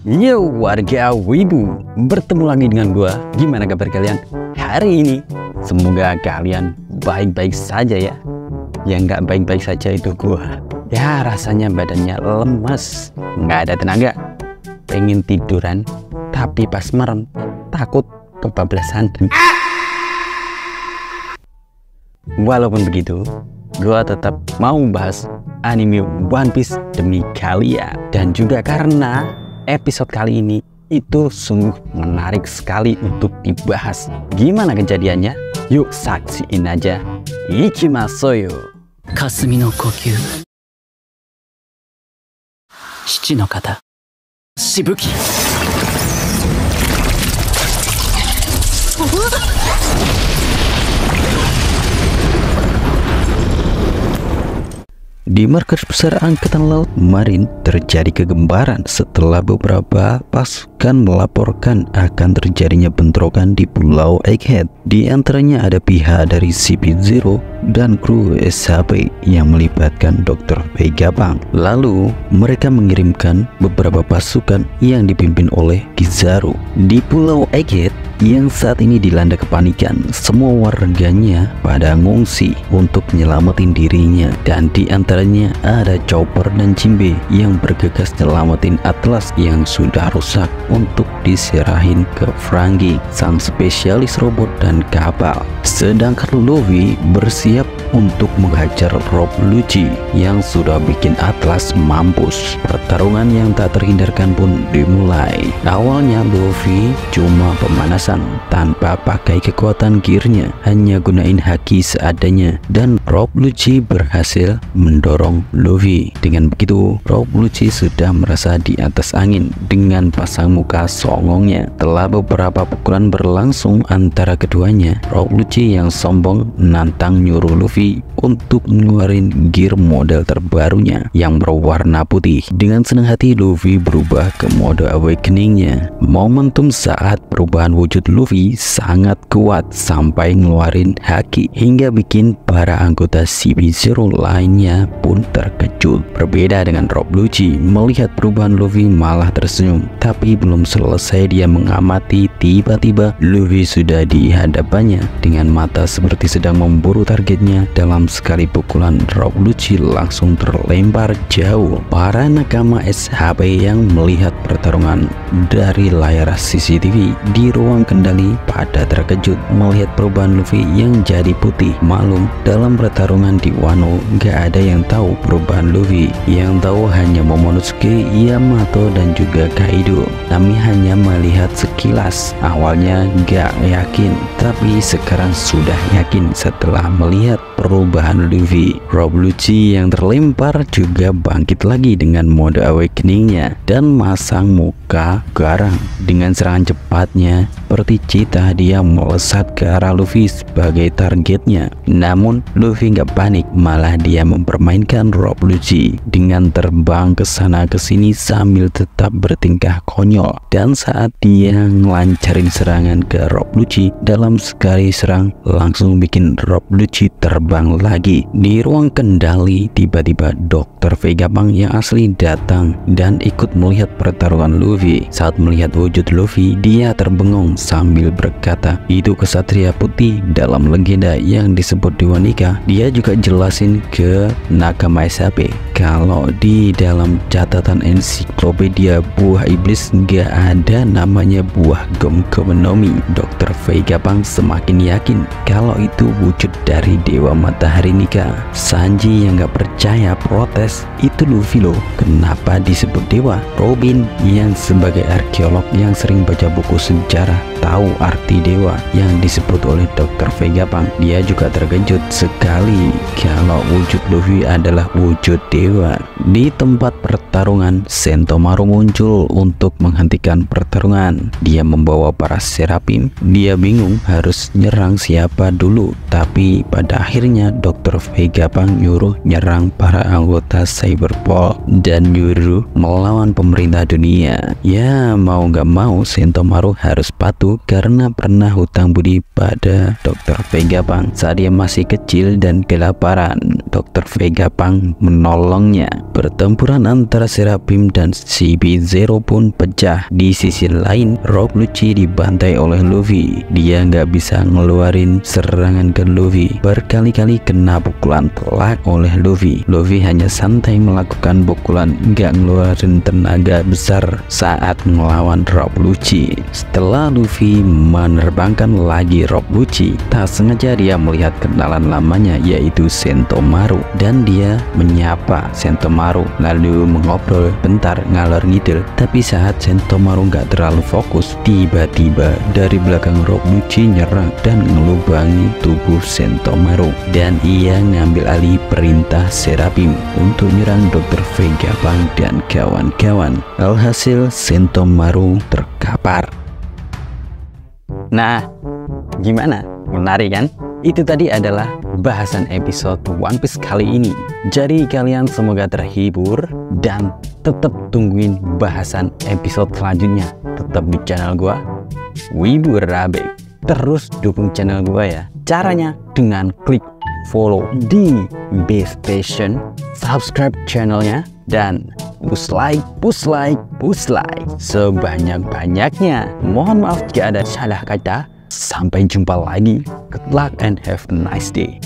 Yo warga Wibu, bertemu lagi dengan gua. Gimana kabar kalian hari ini? Semoga kalian baik-baik saja ya. Yang nggak baik-baik saja itu gua. Ya rasanya badannya lemas, nggak ada tenaga, pengen tiduran, tapi pas merem takut kebablasan. Walaupun begitu, gua tetap mau bahas anime One Piece demi kalian. Dan juga karena episode kali ini itu sungguh menarik sekali untuk dibahas. Gimana kejadiannya? Yuk saksiin aja. Ikimasu yo. Kasumi no kokyu, Shichi no kata, Shibuki. Di markas besar Angkatan Laut Marin terjadi kegemparan setelah beberapa pasukan melaporkan akan terjadinya bentrokan di Pulau Egghead. Di antaranya ada pihak dari CP0 dan kru SHP yang melibatkan Dr. Vegapunk. Lalu mereka mengirimkan beberapa pasukan yang dipimpin oleh Kizaru di Pulau Egghead yang saat ini dilanda kepanikan. Semua warganya pada ngungsi untuk nyelamatin dirinya, dan di antaranya ada Chopper dan Jinbe yang bergegas nyelamatin Atlas yang sudah rusak untuk diserahin ke Franky, sang spesialis robot dan kapal. Sedangkan Luffy bersiap untuk menghajar Rob Lucci yang sudah bikin Atlas mampus. Pertarungan yang tak terhindarkan pun dimulai. Awalnya Luffy cuma pemanasan tanpa pakai kekuatan gearnya, hanya gunain haki seadanya, dan Rob Lucci berhasil mendorong Luffy. Dengan begitu, Rob Lucci sudah merasa di atas angin dengan pasang muka songongnya. Setelah beberapa pukulan berlangsung antara keduanya, Rob Lucci yang sombong nantang nyuruh Luffy untuk ngeluarin gear model terbarunya yang berwarna putih. Dengan senang hati Luffy berubah ke mode awakeningnya. Momentum saat perubahan wujud Luffy sangat kuat sampai ngeluarin haki hingga bikin para anggota CP0 lainnya pun terkejut. Berbeda dengan Rob Lucci, melihat perubahan Luffy malah tersenyum. Tapi belum selesai dia mengamati, tiba-tiba Luffy sudah di hadapannya dengan mata seperti sedang memburu targetnya. Dalam sekali pukulan, Rob Lucci langsung terlempar jauh. Para nakama SHP yang melihat pertarungan dari layar CCTV di ruang kendali pada terkejut melihat perubahan Luffy yang jadi putih. Malum, dalam pertarungan di Wano gak ada yang tahu perubahan Luffy. Yang tahu hanya Momonosuke, Yamato dan juga Kaido. Kami hanya melihat sekilas. Awalnya gak yakin, tapi sekarang sudah yakin setelah melihat perubahan Luffy. Rob Lucci yang terlempar juga bangkit lagi dengan mode awakeningnya dan masang muka garang. Dengan serangan cepatnya seperti cita, dia melesat ke arah Luffy sebagai targetnya. Namun Luffy nggak panik, malah dia mempermainkan Rob Lucci dengan terbang ke sana ke sini sambil tetap bertingkah konyol. Dan saat dia ngelancarin serangan ke Rob Lucci, dalam sekali serang langsung bikin Rob Lucci terbang lagi. Di ruang kendali tiba-tiba Dr. Vegapunk yang asli datang dan ikut melihat pertarungan Luffy. Saat melihat wujud Luffy, dia terbengong sambil berkata, itu kesatria putih dalam legenda yang disebut Dewa Nikah. Dia juga jelasin ke nakama SHP kalau di dalam catatan ensiklopedia buah iblis nggak ada namanya buah Gomkonomi. Dr. Vegapunk semakin yakin kalau itu wujud dari Dewa Matahari Nikah. Sanji yang nggak percaya protes, itu Luffy loh, kenapa disebut dewa? Robin yang sebagai arkeolog yang sering baca buku sejarah tahu arti dewa yang disebut oleh Dr. Vegapunk. Dia juga terkejut sekali kalau wujud Luffy adalah wujud dewa. Di tempat pertarungan, Sentomaru muncul untuk menghentikan pertarungan. Dia membawa para serapim. Dia bingung harus nyerang siapa dulu, tapi pada akhirnya Dr. Vegapunk nyuruh nyerang para anggota Cyberpol dan nyuruh melawan pemerintah dunia. Ya mau nggak mau Sentomaru harus patuh karena pernah hutang budi pada Dr. Vegapunk saat dia masih kecil dan kelaparan. Dr. Vegapunk menolongnya. Pertempuran antara Seraphim dan CP0 pun pecah. Di sisi lain, Rob Lucci dibantai oleh Luffy. Dia nggak bisa ngeluarin serangan ke Luffy. Berkali-kali kena pukulan telak oleh Luffy. Luffy hanya santai melakukan pukulan, nggak ngeluarin tenaga besar saat melawan Rob Lucci. Setelah Luffy menerbangkan lagi Rob Lucci, tak sengaja dia melihat kenalan lamanya, yaitu Sentomaru, dan dia menyapa Sentomaru lalu mengobrol bentar ngalor ngidul. Tapi saat Sentomaru nggak terlalu fokus, tiba-tiba dari belakang Rob Lucci nyerang dan ngelubangi tubuh Sentomaru, dan ia ngambil alih perintah Seraphim untuk nyerang Dr. Vegapunk dan kawan-kawan. Alhasil Sentomaru terkapar. Nah, gimana? Menarik kan? Itu tadi adalah bahasan episode One Piece kali ini. Jadi kalian semoga terhibur dan tetap tungguin bahasan episode selanjutnya. Tetap di channel gua, Wibu Rabe. Terus dukung channel gua ya. Caranya dengan klik follow di base station, subscribe channelnya, dan push like sebanyak-banyaknya. Mohon maaf jika ada salah kata. Sampai jumpa lagi. Good luck and have a nice day.